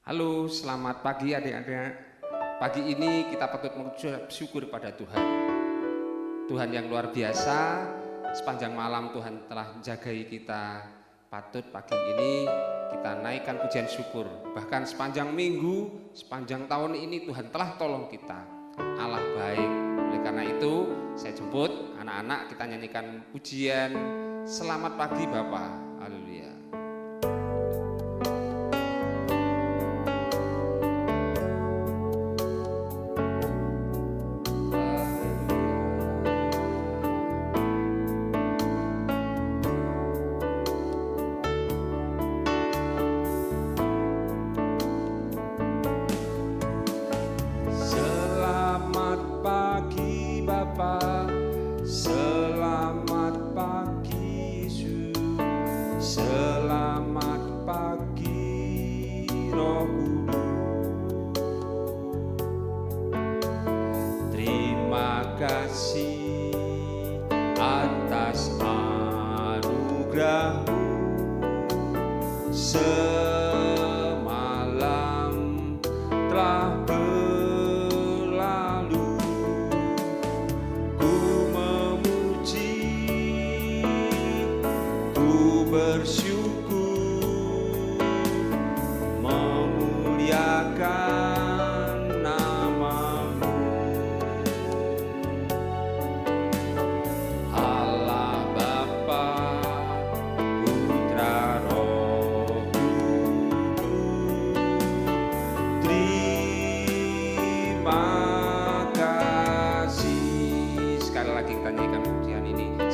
Halo, selamat pagi adik-adik. Pagi ini kita patut mengucap syukur pada Tuhan. Tuhan yang luar biasa, sepanjang malam Tuhan telah menjagai kita. Patut pagi ini kita naikkan pujian syukur. Bahkan sepanjang minggu, sepanjang tahun ini Tuhan telah tolong kita. Allah baik. Oleh karena itu, saya jemput anak-anak kita nyanyikan pujian Selamat Pagi Bapa. Haleluya.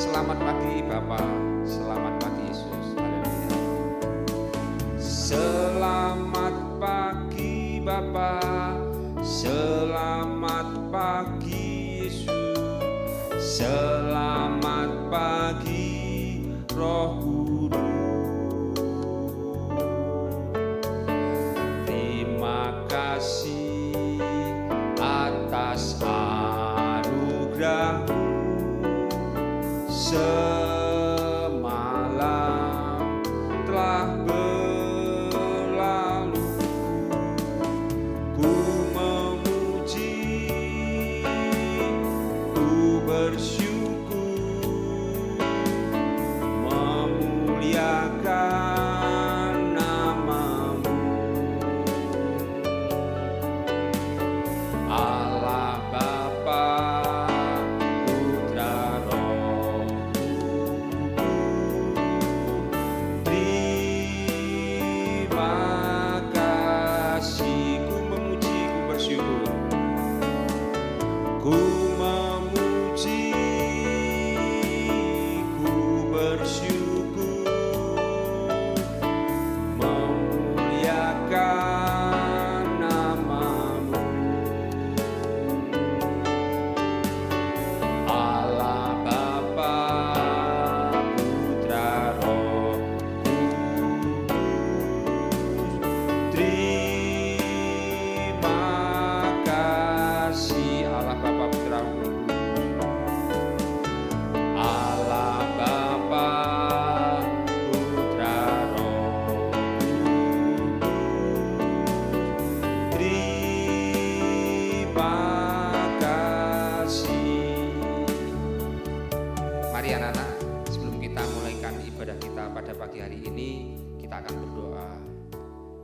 Selamat pagi Bapa, selamat pagi Yesus. Haleluya. Selamat pagi Bapa, selamat pagi Yesus. Selamat pagi Roh Kudus. Terima kasih atas anugerah-Mu. Semalam telah berlalu, ku memuji, ku bersyukur, memuliakan nama-Mu. Allah Bapa,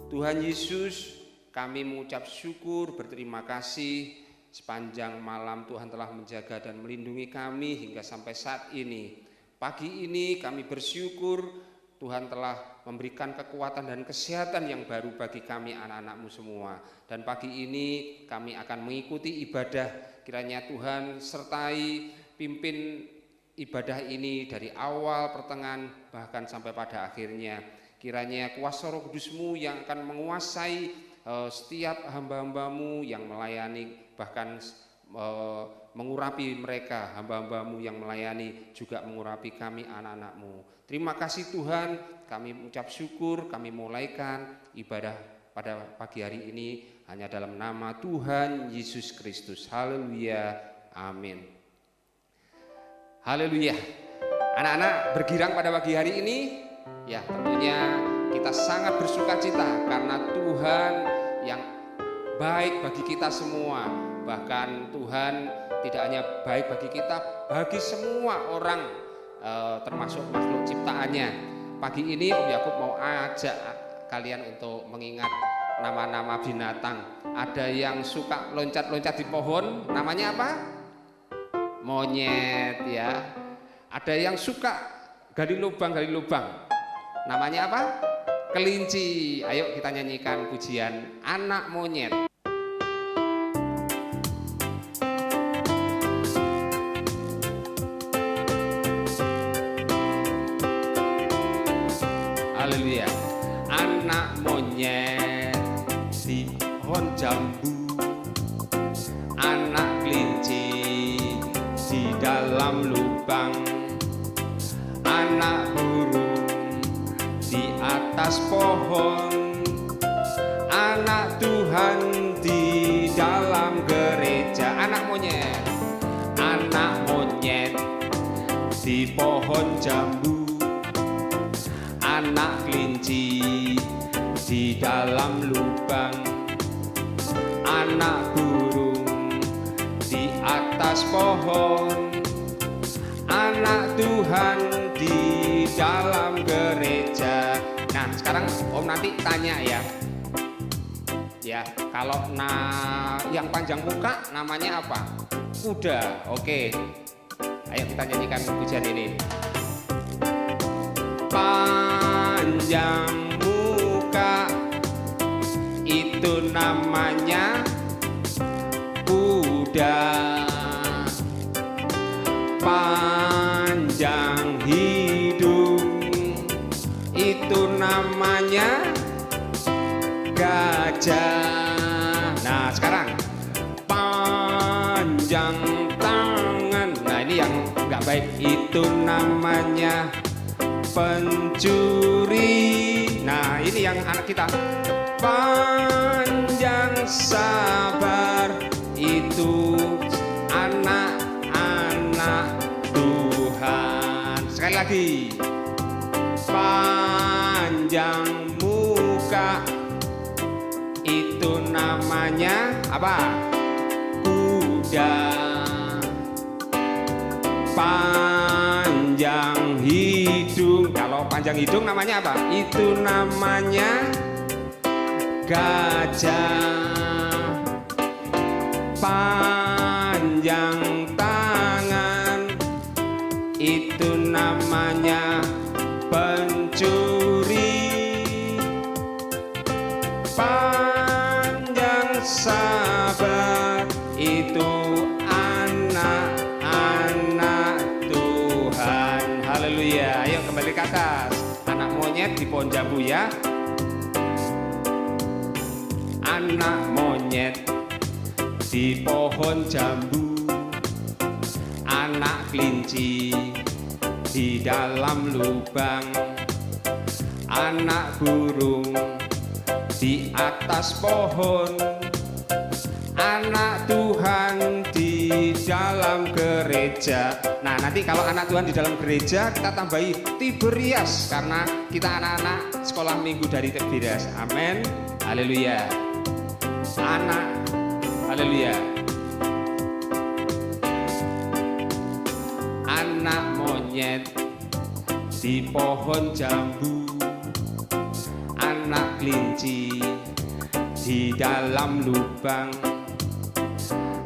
Tuhan Yesus, kami mengucap syukur, berterima kasih sepanjang malam Tuhan telah menjaga dan melindungi kami hingga sampai saat ini. Pagi ini kami bersyukur Tuhan telah memberikan kekuatan dan kesehatan yang baru bagi kami anak-anak-Mu semua. Dan pagi ini kami akan mengikuti ibadah. Kiranya Tuhan sertai pimpin ibadah ini dari awal, pertengahan, bahkan sampai pada akhirnya. Kiranya kuasa Roh Kudus-Mu yang akan menguasai setiap hamba-hamba-Mu yang melayani, bahkan mengurapi mereka, hamba-hamba-Mu yang melayani, juga mengurapi kami anak-anak-Mu. Terima kasih Tuhan, kami mengucap syukur, kami mulaikan ibadah pada pagi hari ini hanya dalam nama Tuhan Yesus Kristus. Haleluya, amin. Haleluya. Anak-anak bergirang pada pagi hari ini. Ya, tentunya kita sangat bersuka cita karena Tuhan baik bagi kita semua. Bahkan Tuhan tidak hanya baik bagi kita, bagi semua orang, termasuk makhluk ciptaannya. Pagi ini Om Yakub mau ajak kalian untuk mengingat nama-nama binatang. Ada yang suka loncat-loncat di pohon, namanya apa? Monyet ya. Ada yang suka gali lubang, namanya apa? Kelinci. Ayo kita nyanyikan pujian Anak Monyet. Haleluya. Anak monyet di pohon jambu, anak kelinci di dalam lubang, anak burung di atas pohon, anak Tuhan di dalam gereja. Anak monyet di pohon jambu, anak kelinci di dalam lubang, anak burung di atas pohon, anak Tuhan di dalam gereja. Nah sekarang Om nanti tanya ya, kalau yang panjang muka namanya apa? Kuda. Oke, ayo kita nyanyikan pujian ini. Panjang muka itu namanya kuda, panjang hidung itu namanya gajah. Nah sekarang panjang tangan, nah ini yang nggak baik, itu namanya pencuri. Nah ini yang anak kita. Panjang sabar itu anak-anak Tuhan. Sekali lagi. Panjang muka itu namanya apa? Kuda. Panjang hidung, kalau panjang hidung namanya apa? Itu namanya gajah. Panjang tangan itu namanya pencuri. Panjang sabar itu anak-anak Tuhan. Haleluya. Ayo kembali ke atas. Anak monyet di pohon jambu ya. Anak monyet di pohon jambu, anak kelinci di dalam lubang, anak burung di atas pohon, anak Tuhan di dalam gereja. Nah nanti kalau anak Tuhan di dalam gereja kita tambahi Tiberias, karena kita anak-anak sekolah minggu dari Tiberias. Amin. Haleluya. Anak, haleluya. Anak monyet di pohon jambu, anak kelinci di dalam lubang,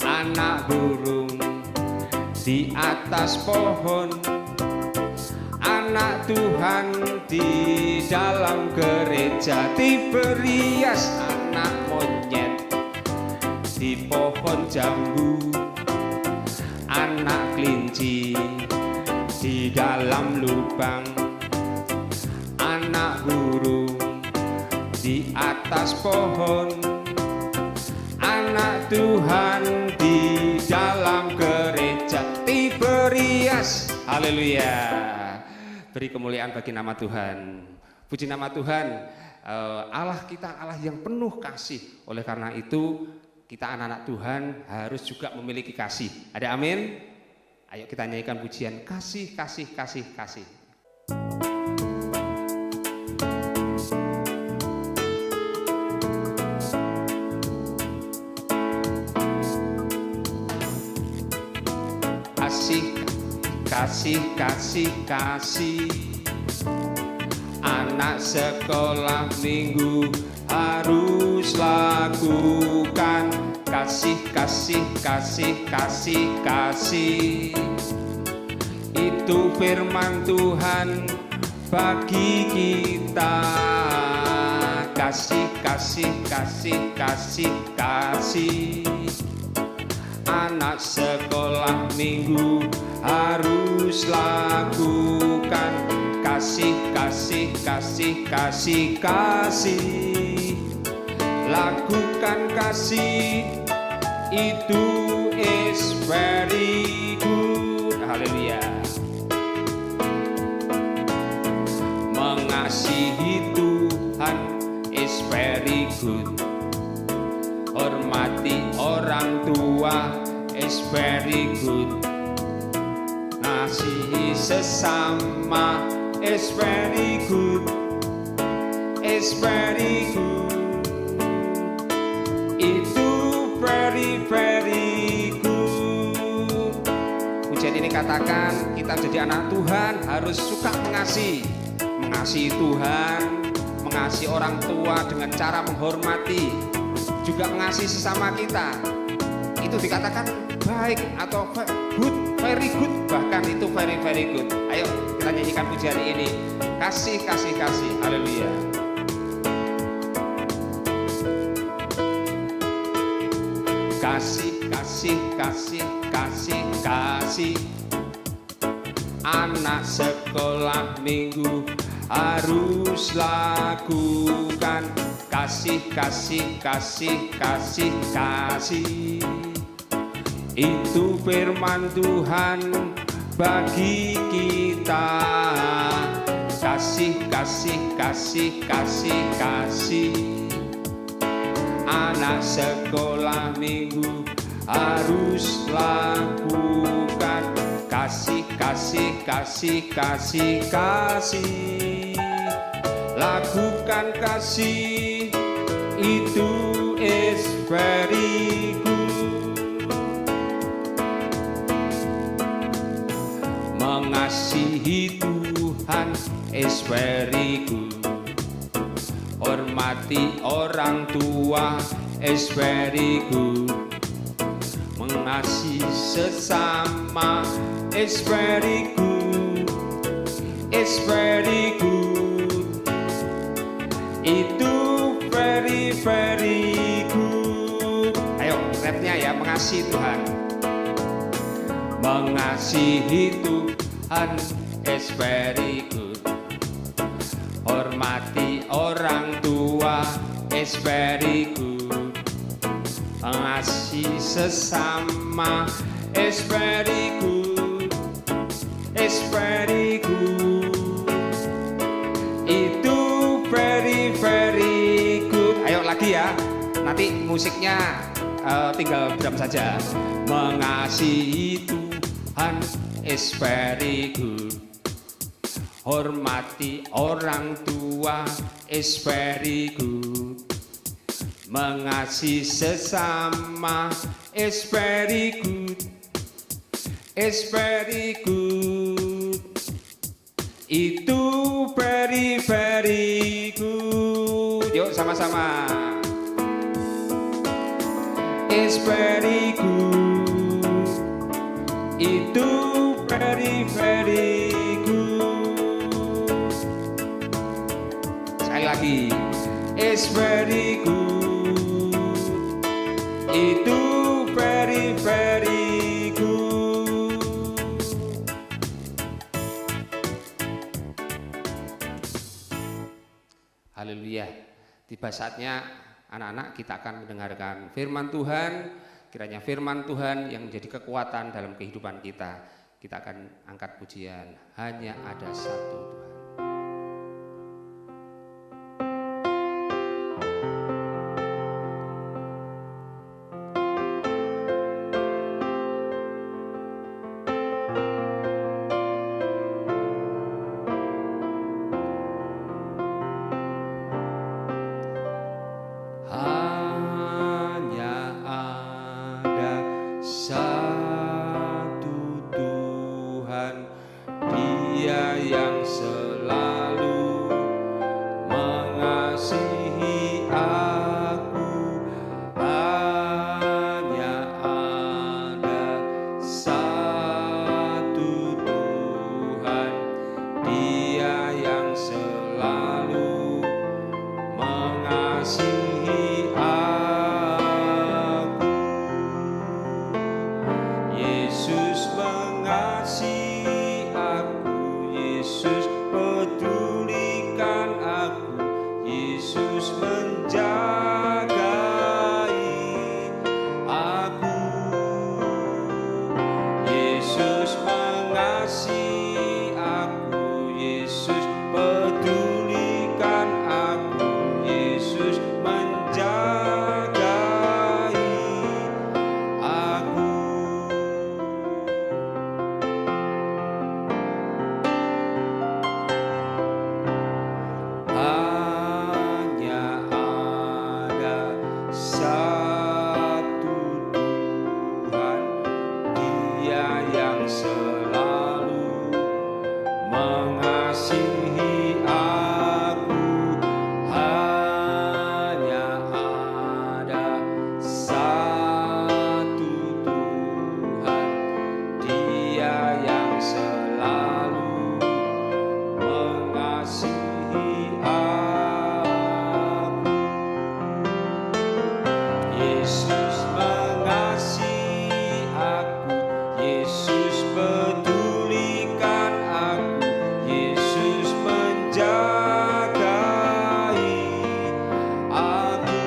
anak burung di atas pohon, anak Tuhan di dalam gereja. Tiberias. Anak monyet di pohon jambu, anak kelinci di dalam lubang, anak burung di atas pohon, anak Tuhan di dalam gereja. Tiberias. Haleluya. Beri kemuliaan bagi nama Tuhan. Puji nama Tuhan. Allah kita Allah yang penuh kasih. Oleh karena itu kita anak-anak Tuhan harus juga memiliki kasih. Ada amin? Ayo kita nyanyikan pujian kasih, kasih, kasih, kasih. kasih, kasih, kasih, kasih. Anak sekolah minggu harus lakukan kasih, kasih, kasih, kasih, kasih. Itu firman Tuhan bagi kita. Kasih, kasih, kasih, kasih, kasih. Anak sekolah minggu harus lakukan kasih, kasih, kasih, kasih, kasih. Lakukan kasih, itu is very good. Haleluya. Mengasihi Tuhan is very good. Hormati orang tua is very good. Ngasihi sesama is very good. Is very good. Itu very very good. Pujian ini katakan kita jadi anak Tuhan harus suka mengasihi. Mengasihi Tuhan, mengasihi orang tua dengan cara menghormati, juga mengasihi sesama kita. Itu dikatakan baik atau good, very good, bahkan itu very very good. Ayo kita nyanyikan pujian ini. Kasih, kasih, kasih. Haleluya. Kasih, kasih, kasih, kasih, kasih. Anak sekolah minggu harus lakukan kasih, kasih, kasih, kasih, kasih. Itu firman Tuhan bagi kita. Kasih, kasih, kasih, kasih, kasih. Anak sekolah minggu harus lakukan kasih, kasih, kasih, kasih, kasih. Lakukan kasih, itu is very good. Mengasihi Tuhan is very good. Hormati orang tua is very good. Mengasihi sesama is very good. It's very good. Itu very very good. Ayo rapnya ya, mengasihi Tuhan. Mengasihi Tuhan is very good. Hormati orang tua is very good. Mengasihi sesama is very good. It's very good. Itu very very good. Ayo lagi ya. Nanti musiknya tinggal drum saja. Mengasihi Tuhan is very good. Hormati orang tua is very good. Mengasihi sesama is very good. It's very good. Itu very very good. Yuk sama-sama. It's very good. Itu very very good. Sekali lagi. It's very good. Itu very very good. Haleluya. Tiba saatnya anak-anak kita akan mendengarkan firman Tuhan. Kiranya firman Tuhan yang menjadi kekuatan dalam kehidupan kita. Kita akan angkat pujian. Hanya ada satu Tuhan. Hanya ada satu Tuhan. Yesus mengasihi aku, Yesus pedulikan aku, Yesus menjagai aku.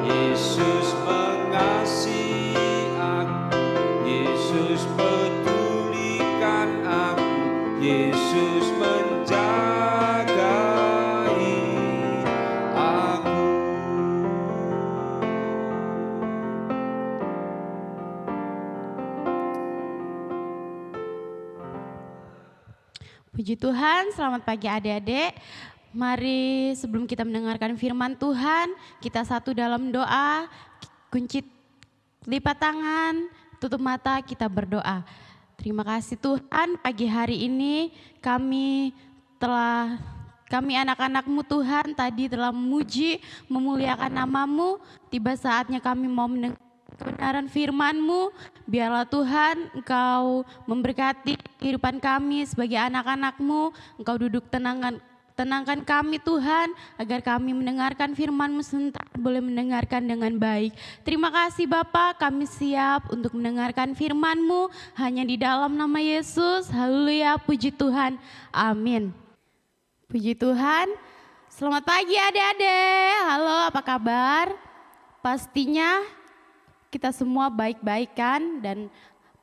Yesus mengasihi aku, Yesus pedulikan aku, Yesus menjagai aku. Puji Tuhan, selamat pagi adik-adik. Mari sebelum kita mendengarkan firman Tuhan, kita satu dalam doa, kunci lipat tangan, tutup mata, kita berdoa. Terima kasih Tuhan, pagi hari ini kami anak-anak-Mu Tuhan tadi telah memuji, memuliakan nama-Mu. Tiba saatnya kami mau mendengar kebenaran firman-Mu. Biarlah Tuhan Engkau memberkati kehidupan kami sebagai anak-anak-Mu. Engkau duduk tenangkan kami Tuhan, agar kami mendengarkan firman-Mu sebentar boleh mendengarkan dengan baik. Terima kasih Bapa, kami siap untuk mendengarkan firman-Mu hanya di dalam nama Yesus. Haleluya, puji Tuhan. Amin. Puji Tuhan. Selamat pagi adik-adik. Halo, apa kabar? Pastinya kita semua baik-baik kan, dan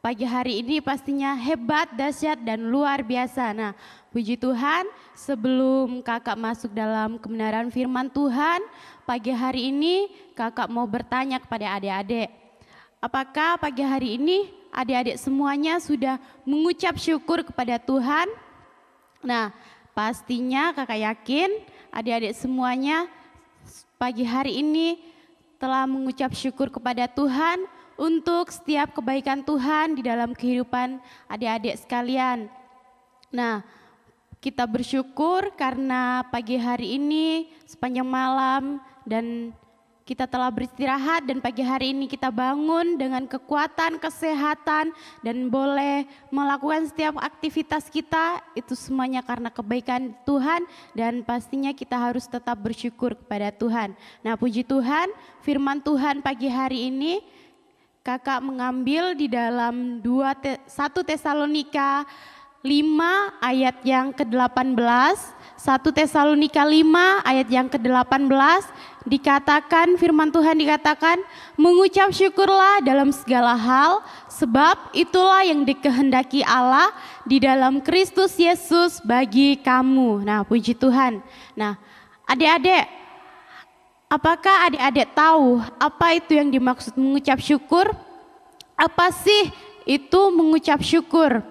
pagi hari ini pastinya hebat, dahsyat, dan luar biasa. Nah, puji Tuhan, sebelum kakak masuk dalam kebenaran firman Tuhan, pagi hari ini kakak mau bertanya kepada adik-adik. Apakah pagi hari ini adik-adik semuanya sudah mengucap syukur kepada Tuhan? Nah, pastinya kakak yakin adik-adik semuanya pagi hari ini telah mengucap syukur kepada Tuhan untuk setiap kebaikan Tuhan di dalam kehidupan adik-adik sekalian. Nah, kita bersyukur karena pagi hari ini sepanjang malam dan kita telah beristirahat, dan pagi hari ini kita bangun dengan kekuatan, kesehatan, dan boleh melakukan setiap aktivitas kita. Itu semuanya karena kebaikan Tuhan, dan pastinya kita harus tetap bersyukur kepada Tuhan. Nah, puji Tuhan, firman Tuhan pagi hari ini kakak mengambil di dalam 1 Tesalonika 5 ayat yang ke-18. 1 Tesalonika 5 ayat yang ke-18 dikatakan, firman Tuhan dikatakan, mengucap syukurlah dalam segala hal, sebab itulah yang dikehendaki Allah di dalam Kristus Yesus bagi kamu. Nah, puji Tuhan. Nah, adik-adik, apakah adik-adik tahu apa itu yang dimaksud mengucap syukur? Apa sih itu mengucap syukur?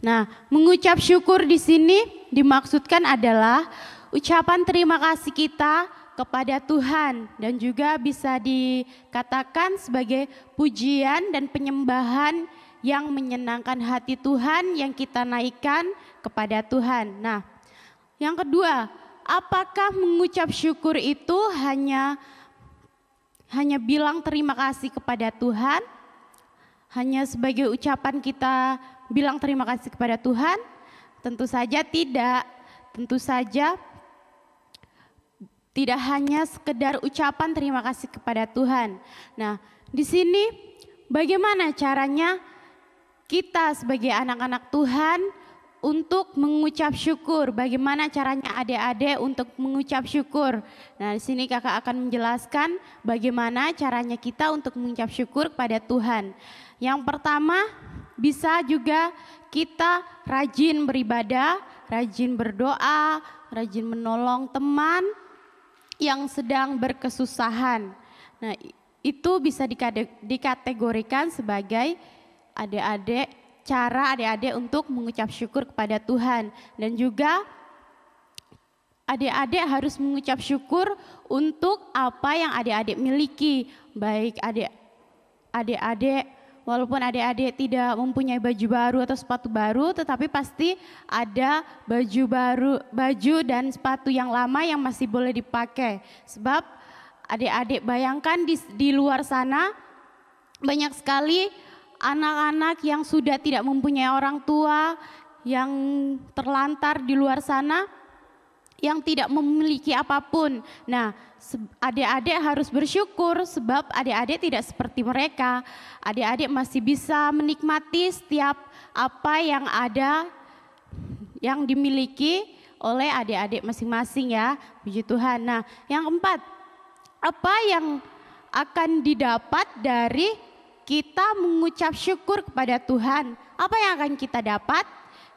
Nah, mengucap syukur di sini dimaksudkan adalah ucapan terima kasih kita kepada Tuhan, dan juga bisa dikatakan sebagai pujian dan penyembahan yang menyenangkan hati Tuhan yang kita naikkan kepada Tuhan. Nah, yang kedua, apakah mengucap syukur itu hanya bilang terima kasih kepada Tuhan? Hanya sebagai ucapan kita bilang terima kasih kepada Tuhan? Tentu saja tidak. Tentu saja tidak hanya sekedar ucapan terima kasih kepada Tuhan. Nah, di sini bagaimana caranya kita sebagai anak-anak Tuhan untuk mengucap syukur? Bagaimana caranya adik-adik untuk mengucap syukur? Nah, di sini kakak akan menjelaskan bagaimana caranya kita untuk mengucap syukur kepada Tuhan. Yang pertama, bisa juga kita rajin beribadah, rajin berdoa, rajin menolong teman yang sedang berkesusahan. Nah, itu bisa dikategorikan sebagai cara adik-adik untuk mengucap syukur kepada Tuhan. Dan juga adik-adik harus mengucap syukur untuk apa yang adik-adik miliki. Baik adik-adik, walaupun adik-adik tidak mempunyai baju baru atau sepatu baru, tetapi pasti ada baju dan sepatu yang lama yang masih boleh dipakai. Sebab adik-adik bayangkan di luar sana banyak sekali anak-anak yang sudah tidak mempunyai orang tua, yang terlantar di luar sana, yang tidak memiliki apapun. Nah, adik-adik harus bersyukur sebab adik-adik tidak seperti mereka. Adik-adik masih bisa menikmati setiap apa yang ada, yang dimiliki oleh adik-adik masing-masing ya. Puji Tuhan. Nah, yang keempat, apa yang akan didapat dari kita mengucap syukur kepada Tuhan? Apa yang akan kita dapat?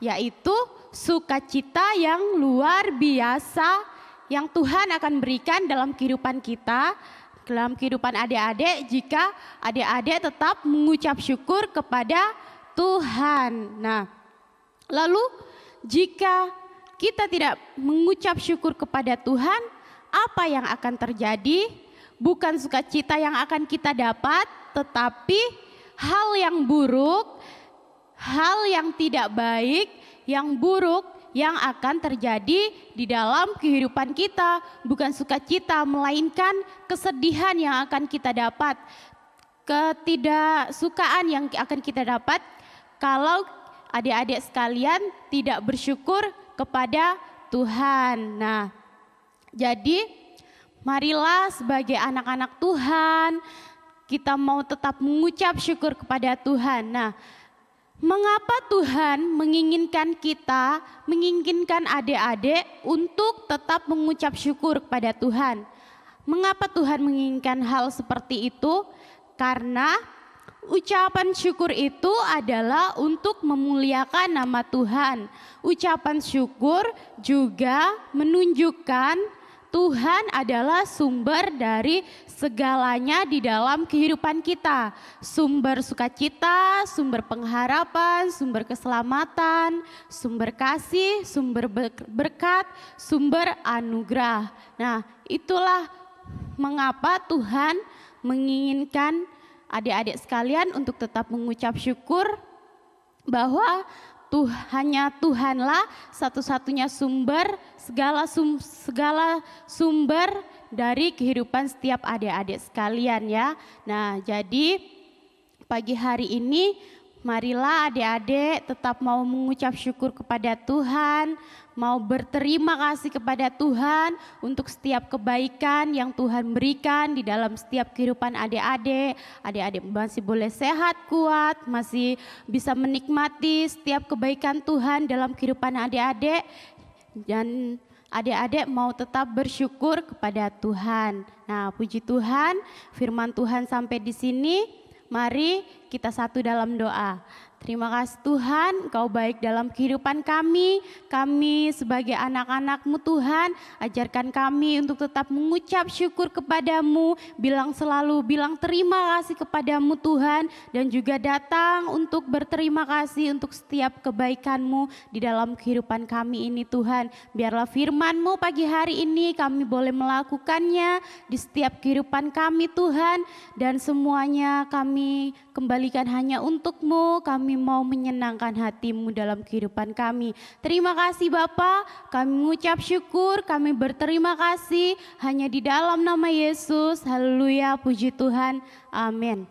Yaitu sukacita yang luar biasa yang Tuhan akan berikan dalam kehidupan kita, dalam kehidupan adik-adik jika adik-adik tetap mengucap syukur kepada Tuhan. Nah, lalu jika kita tidak mengucap syukur kepada Tuhan, apa yang akan terjadi? Bukan sukacita yang akan kita dapat, tetapi hal yang buruk, hal yang tidak baik, yang buruk yang akan terjadi di dalam kehidupan kita. Bukan sukacita, melainkan kesedihan yang akan kita dapat, ketidaksukaan yang akan kita dapat kalau adik-adik sekalian tidak bersyukur kepada Tuhan. Nah, jadi marilah sebagai anak-anak Tuhan kita mau tetap mengucap syukur kepada Tuhan. Nah, mengapa Tuhan menginginkan kita, menginginkan adik-adik untuk tetap mengucap syukur kepada Tuhan? Mengapa Tuhan menginginkan hal seperti itu? Karena ucapan syukur itu adalah untuk memuliakan nama Tuhan. Ucapan syukur juga menunjukkan Tuhan adalah sumber dari segalanya di dalam kehidupan kita. Sumber sukacita, sumber pengharapan, sumber keselamatan, sumber kasih, sumber berkat, sumber anugerah. Nah, itulah mengapa Tuhan menginginkan adik-adik sekalian untuk tetap mengucap syukur bahwa hanya Tuhanlah satu-satunya sumber, segala sumber dari kehidupan setiap adik-adik sekalian ya. Nah, jadi pagi hari ini marilah adik-adik tetap mau mengucap syukur kepada Tuhan, mau berterima kasih kepada Tuhan untuk setiap kebaikan yang Tuhan berikan di dalam setiap kehidupan adik-adik. Adik-adik masih boleh sehat, kuat, masih bisa menikmati setiap kebaikan Tuhan dalam kehidupan adik-adik. Dan adik-adik mau tetap bersyukur kepada Tuhan. Nah, puji Tuhan, firman Tuhan sampai di sini. Mari kita satu dalam doa. Terima kasih Tuhan, Engkau baik dalam kehidupan kami. Kami sebagai anak-anak-Mu Tuhan, ajarkan kami untuk tetap mengucap syukur kepadamu, bilang terima kasih kepadamu Tuhan, dan juga datang untuk berterima kasih untuk setiap kebaikan-Mu di dalam kehidupan kami ini Tuhan. Biarlah firman-Mu pagi hari ini kami boleh melakukannya di setiap kehidupan kami Tuhan, dan semuanya kami kembalikan hanya untuk-Mu. Kami mau menyenangkan hati-Mu dalam kehidupan kami. Terima kasih Bapa, kami mengucap syukur, kami berterima kasih hanya di dalam nama Yesus. Haleluya, puji Tuhan, amin.